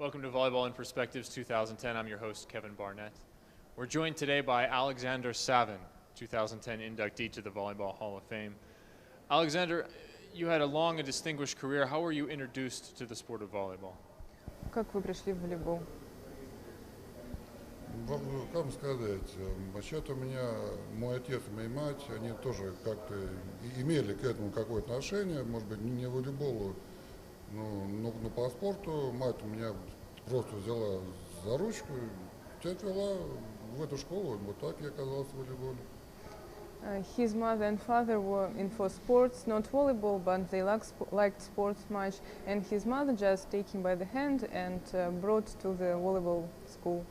Welcome to Volleyball in Perspectives 2010. I'm your host, Kevin Barnett. We're joined today by Alexander Savin, 2010 inductee to the Volleyball Hall of Fame. Alexander, you had a long and distinguished career. How were you introduced to the sport of volleyball? Как вы пришли в волейбол? Как сказать, вообще-то у меня мой отец и моя мать, они тоже как-то имели к этому какое-то отношение, может быть, не в волейболу, но по спорту. Мать у меня просто взяла за ручку, тебя отвела в эту школу, вот так я оказался в волейболе. His mother and father were in for sports, not volleyball, but they liked sports much. And his mother just took him by the hand and brought to the volleyball school.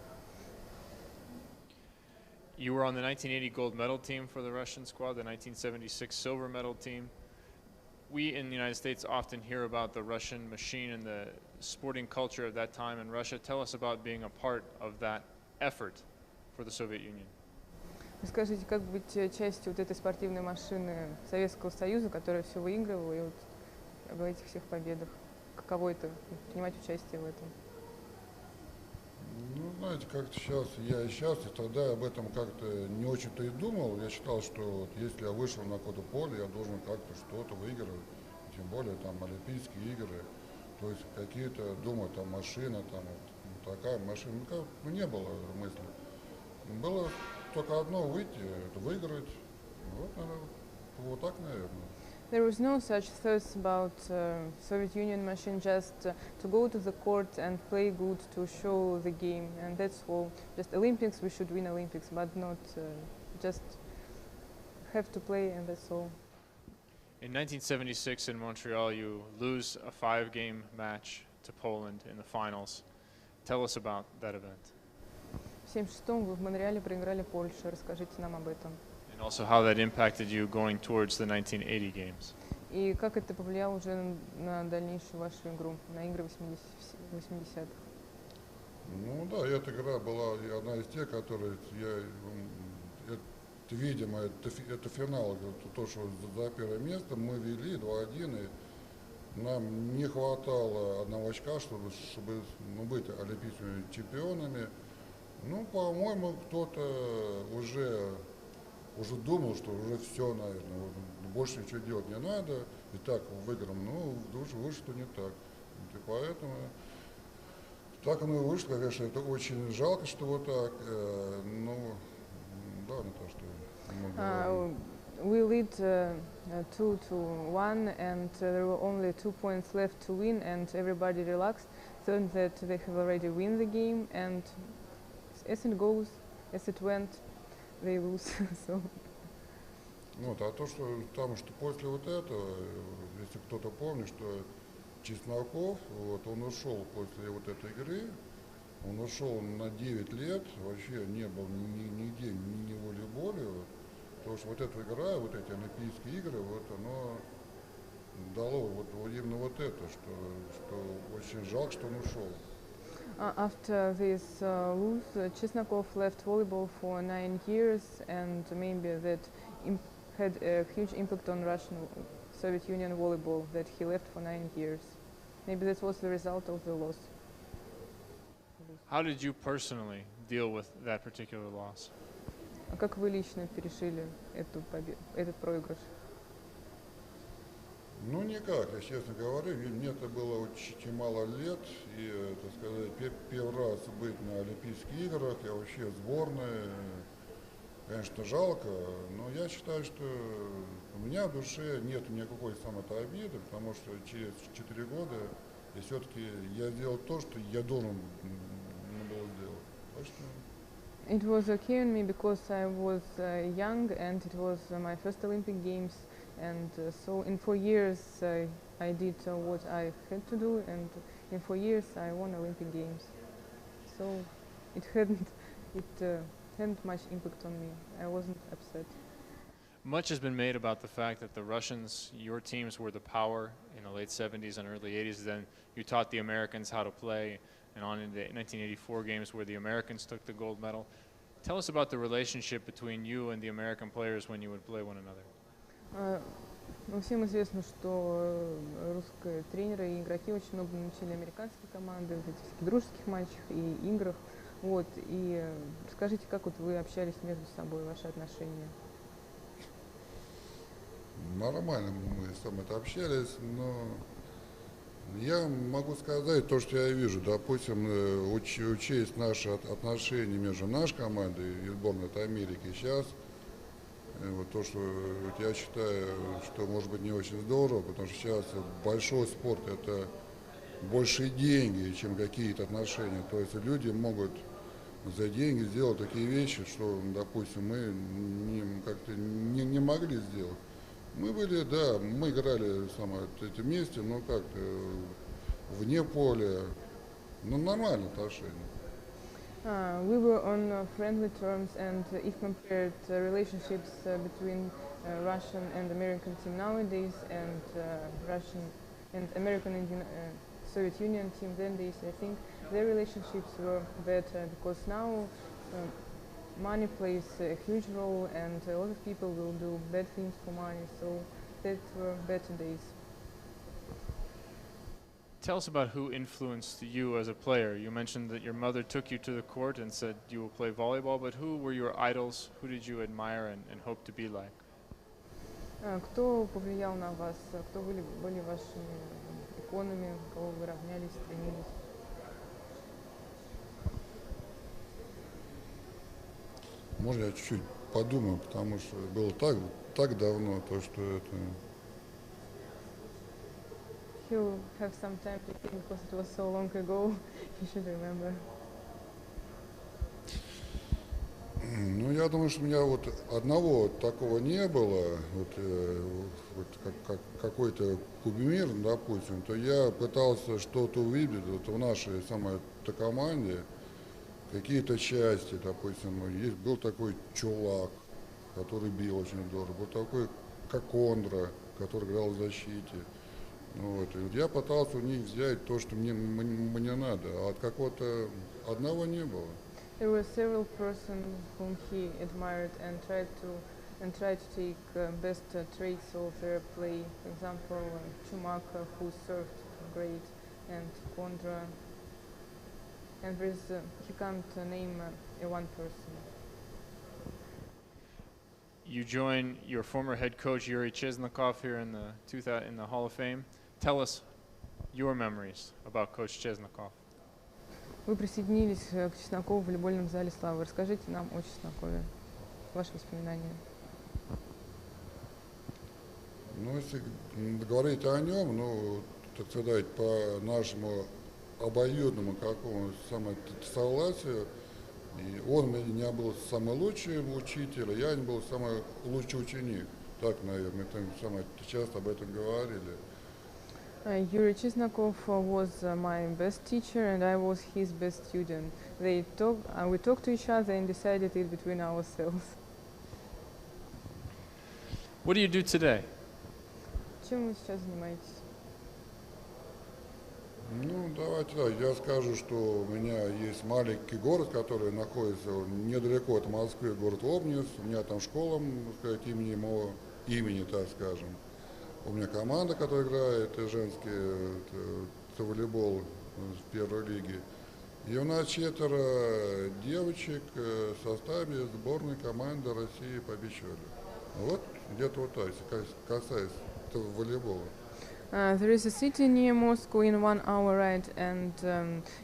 You were on the 1980 gold medal team for the Russian squad, the 1976 silver medal team. We in the United States often hear about the Russian machine and the sporting culture of that time in Russia. Tell us about being a part of that effort for the Soviet Union. Расскажите, как быть частью вот этой спортивной машины Советского Союза, которая все выигрывала, и вот об этих всех победах. Каково это, принимать участие в этом? Ну, знаете, как-то сейчас, и тогда об этом как-то не очень-то и думал. Я считал, что вот если я вышел на какое-то поле, я должен как-то что-то выигрывать. Тем более там Олимпийские игры, то есть какие-то, думаю, там машина, там вот, такая машина, не было мысли. Было только одно выйти, это выиграть. Вот так, наверное. There was no such thoughts about Soviet Union machine, just to go to the court and play good, to show the game, and that's all. Just Olympics, we should win Olympics, but not just have to play, and that's all. In 1976 in Montreal, you lose a 5-game match to Poland in the finals. Tell us about that event. В 1976 вы в Монреале проиграли Польше. Расскажите нам об этом. And also how that impacted you going towards the 1980 games. И как это повлияло уже на дальнейшую вашу игру, на игры 80-х? Ну да, эта игра была одна из тех, которые видимо, это финал, то, что за первое место мы вели 2-1, и нам не хватало одного очка, чтобы быть олимпийскими чемпионами. Ну, по-моему, кто-то уже думал, что уже все, наверное, больше ничего делать не надо, и так выиграем, но вышло не так. И поэтому так оно и вышло, конечно, это очень жалко, что вот так, ну, да, не то, что мы говорим. We lead 2-1, and there were only 2 points left to win, and everybody relaxed, thought that they have already won the game, and as it goes, as it went, they lose. So. Вот, а то, что там, что после вот этого, если кто-то помнит, что Чесноков, вот, он ушел после вот этой игры, он ушел на 9 лет, вообще не был нигде, ни в волейболе, вот, потому что вот эта игра, вот эти Олимпийские игры, вот оно дало вот именно вот это, что очень жалко, что он ушел. After this lose, Chesnakov left volleyball for 9 years, and maybe that had a huge impact on Russian Soviet Union volleyball, that he left for 9 years. Maybe that was the result of the loss. How did you personally deal with that particular loss? А как вы лично пережили этот проигрыш? Ну никак, я честно говорю, мне это было очень мало лет, и, так сказать, первый раз быть на Олимпийских играх, я вообще сборная, конечно, жалко, но я считаю, что у меня в душе нет никакой самой-то обиды, потому что через 4 года все-таки я сделал то, что я должен был сделать. Так что... It was okay on me because I was young and it was my first Olympic Games, and so in 4 years I did what I had to do, and in 4 years I won Olympic Games. So it hadn't much impact on me. I wasn't upset. Much has been made about the fact that the Russians, your teams, were the power in the late 70s and early 80s. Then you taught the Americans how to play, and on in the 1984 games where the Americans took the gold medal. Tell us about the relationship between you and the American players when you would play one another. Ну, всем известно, что русские тренеры и игроки очень много научили американские команды в этих всяких дружеских матчах и играх. Вот, и расскажите, как вот вы общались между собой, ваши отношения? Нормально мы с тобой общались, но я могу сказать то, что я вижу. Допустим, учесть наши отношения между нашей командой и сборной от Америки сейчас, вот то, что вот я считаю, что может быть не очень здорово, потому что сейчас большой спорт это больше деньги, чем какие-то отношения. То есть люди могут за деньги сделать такие вещи, что, допустим, мы как-то не могли сделать. Мы были, да, мы играли эти вместе, но как вне поля, ну нормально отношения. We were on friendly terms, and if compared relationships between Russian and American team nowadays, and Russian and American and Soviet Union team then days, I think their relationships were better because now money plays a huge role, and a lot of people will do bad things for money. So that were better days. Tell us about who influenced you as a player. You mentioned that your mother took you to the court and said you will play volleyball, but who were your idols? Who did you admire and hope to be like? Кто повлиял на вас? Кто были вашими иконами, кого вы равнялись, стремились? Может, я чуть-чуть подумаю, потому что было так давно, то, что это... He'll have some time to think because it was so long ago. He should remember. Ну, я думаю, что у меня вот одного такого не было, вот какой-то кумир, допустим, то я пытался что-то увидеть вот в нашей самой команде, какие-то части, допустим, был такой Чулак, который бил очень здорово, был такой Кокондра, который играл в защите. Вот. И вот я пытался у них взять то, что мне надо, а от какого-то одного не было. There were several persons whom he admired and tried to take best traits of their play. For example, Chumak, who served great, and Kondra. And he can't name one person. You join your former head coach Yuri Chesnakov here in the Hall of Fame. Tell us your memories about Coach Chesnakov. Вы присоединились к Чеснокову в волейбольном зале славы. Расскажите нам о Чеснокове, ваши воспоминания. Ну, если говорить о нем, ну, так сказать, по нашему обоюдному какому-то согласию, и он у меня был самый лучший учитель, а я не был самый лучший ученик. Так, наверное, мы часто об этом говорили. Yuri Chesnakov was my best teacher, and I was his best student. We talked to each other and decided it between ourselves. What do you do today? Чем вы сейчас занимаетесь? Ну, давайте так, я скажу, что у меня есть маленький город, который находится недалеко от Москвы, город Обнинск. У меня там школа, так сказать, имени моего имени, так скажем. У меня команда, которая играет женский волейбол в первой лиге. И у нас 4 девочек в составе сборной команды России по бич-волейболу. Вот где-то вот так, если касается волейбола. There is a city near Moscow in 1 hour ride, and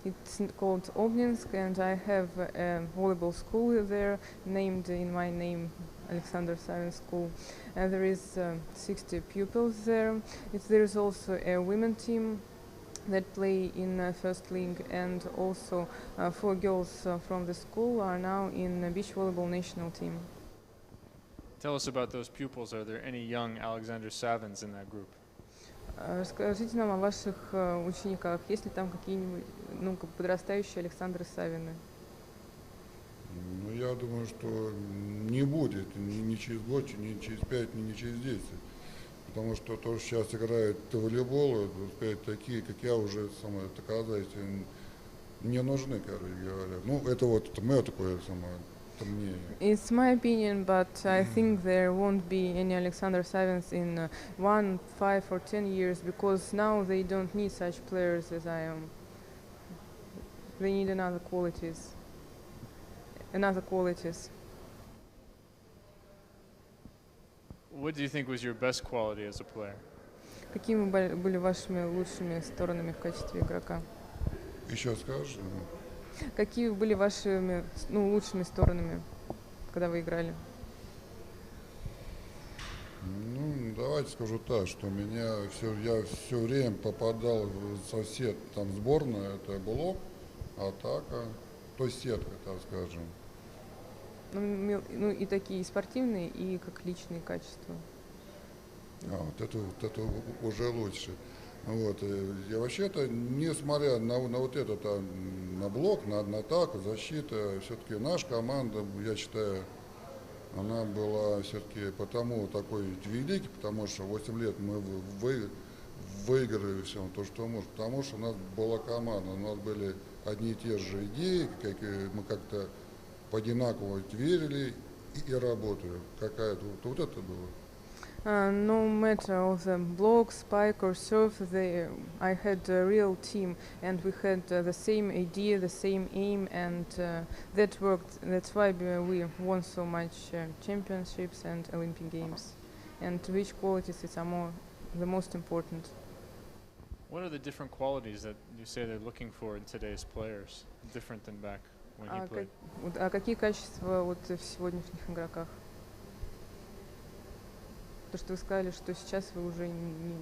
it's called Obninsk, and I have a volleyball school there named in my name, Alexander Savin School. There is 60 pupils there. There is also a women team that play in first league, and also 4 girls from the school are now in the beach volleyball national team. Tell us about those pupils. Are there any young Alexander Savins in that group? Расскажите нам о ваших учениках. Есть ли там какие-нибудь подрастающие Александры Савины? Ну, я думаю, что не будет ни через год, ни через 5, ни через 10. Потому что то, что сейчас играют в волейбол, такие, как я, уже доказательства не нужны, короче говоря. Ну, это вот мое такое самое. Это мнение. It's my opinion, but I think there won't be any Alexander Savins in 1, 5 or 10 years because now they don't need such players as I am. They need another qualities. Another qualities. What do you think was your best quality as a player? Какими были вашими лучшими сторонами в качестве игрока? Еще скажешь? Какие были вашими лучшими сторонами, когда вы играли? Ну, давайте скажу так, что я все время попадал в сосед, там сборная, это блок, атака, то есть сетка, так скажем. Ну и такие и спортивные, и как личные качества. Вот это уже лучше. Вот. И вообще-то, несмотря на вот это, на блок, на атаку, защиту, все-таки наша команда, я считаю, она была все-таки потому такой великий, потому что 8 лет мы выиграли все то, что можем, потому что у нас была команда, у нас были одни и те же идеи, мы как-то по-одинаково верили и работали. Вот это было. No matter of the block, spike or serve, I had a real team and we had the same idea, the same aim, and that worked. That's why we won so much championships and Olympic Games. And which qualities are the most important? What are the different qualities that you say they're looking for in today's players, different than back when you played? Какие качества в сегодняшних игроках? То, что вы сказали, что сейчас вы уже не...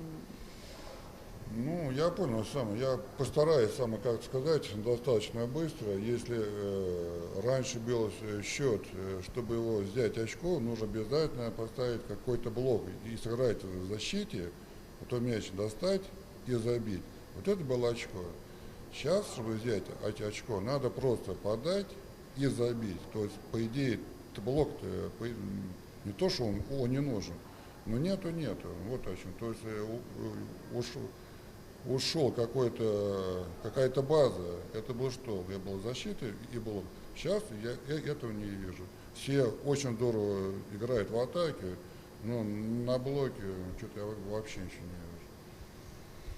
Ну, я понял я постараюсь как сказать, достаточно быстро. Если раньше был счет, чтобы его взять очко, нужно обязательно поставить какой-то блок и сыграть в защите, потом мяч достать и забить. Вот это было очко. Сейчас, чтобы взять очко, надо просто подать и забить. То есть, по идее, блок-то не то, что он не нужен, но нету. Вот о чем. То есть ушел какая-то база. Это было что? Я был защитой и блок. Сейчас я этого не вижу. Все очень здорово играют в атаке, но на блоке что-то я вообще ничего не вижу.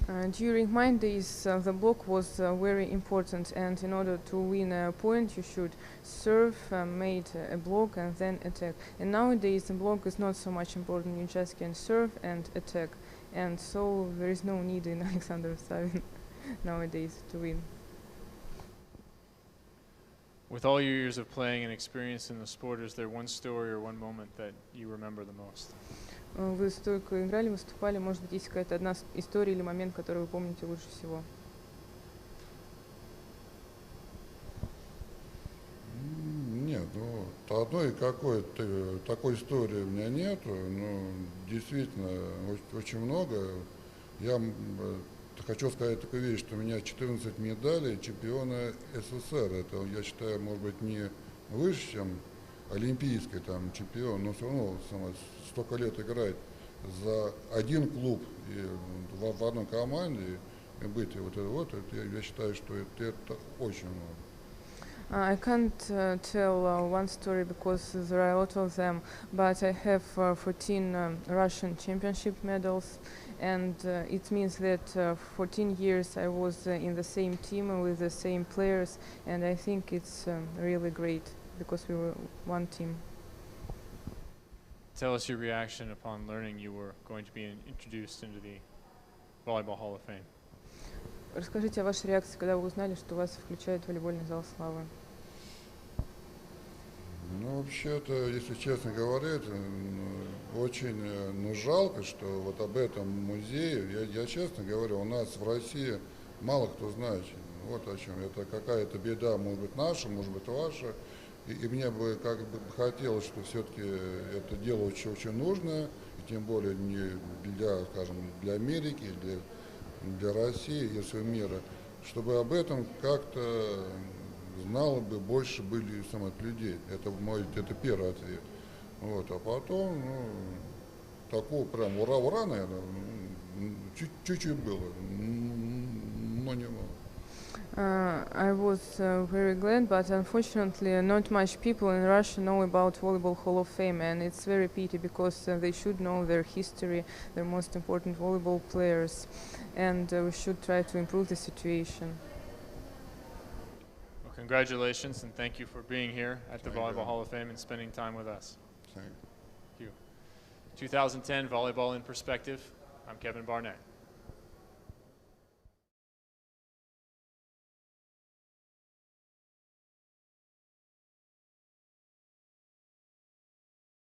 During my days, the block was very important, and in order to win a point, you should serve, made a block, and then attack. And nowadays, the block is not so much important. You just can serve and attack, and so there is no need in Alexander Savin nowadays to win. With all your years of playing and experience in the sport, is there one story or one moment that you remember the most? Вы столько играли, выступали, может быть, есть какая-то одна история или момент, который вы помните лучше всего? Нет, одной какой-то такой истории у меня нету, но действительно очень много. Я хочу сказать такую вещь, что у меня 14 медалей чемпиона СССР. Это, я считаю, может быть, не выше, чем олимпийский чемпион, но все равно столько лет играть за один клуб и в одной команде и быть я считаю, что это очень много. I can't tell one story because there are a lot of them, but I have 14 Russian championship medals, and it means that 14 years I was in the same team with the same players, and I think it's really great because we were one team. Tell us your reaction upon learning you were going to be introduced into the Volleyball Hall of Fame. Расскажите о вашей реакции, когда вы узнали, что вас включают в волейбольный зал славы. Ну, вообще-то, если честно говоря, очень жалко, что вот об этом музее, я честно говорю, у нас в России мало кто знает, вот о чем. Это какая-то беда, может быть, наша, может быть, ваша. И мне бы хотелось, что все-таки это дело очень нужное, и тем более не для, скажем, для Америки, для России и всего мира, чтобы об этом как-то знало бы больше были самых людей. Это первый ответ. Вот, а потом, такого прям ура, наверное, чуть-чуть было, но не было. I was very glad, but unfortunately, not much people in Russia know about Volleyball Hall of Fame, and it's very pity because they should know their history, their most important volleyball players, and we should try to improve the situation. Well, congratulations and thank you for being here at the Thank you. Volleyball Hall of Fame and spending time with us. Thank you. Thank you. 2010 Volleyball in Perspective. I'm Kevin Barnett.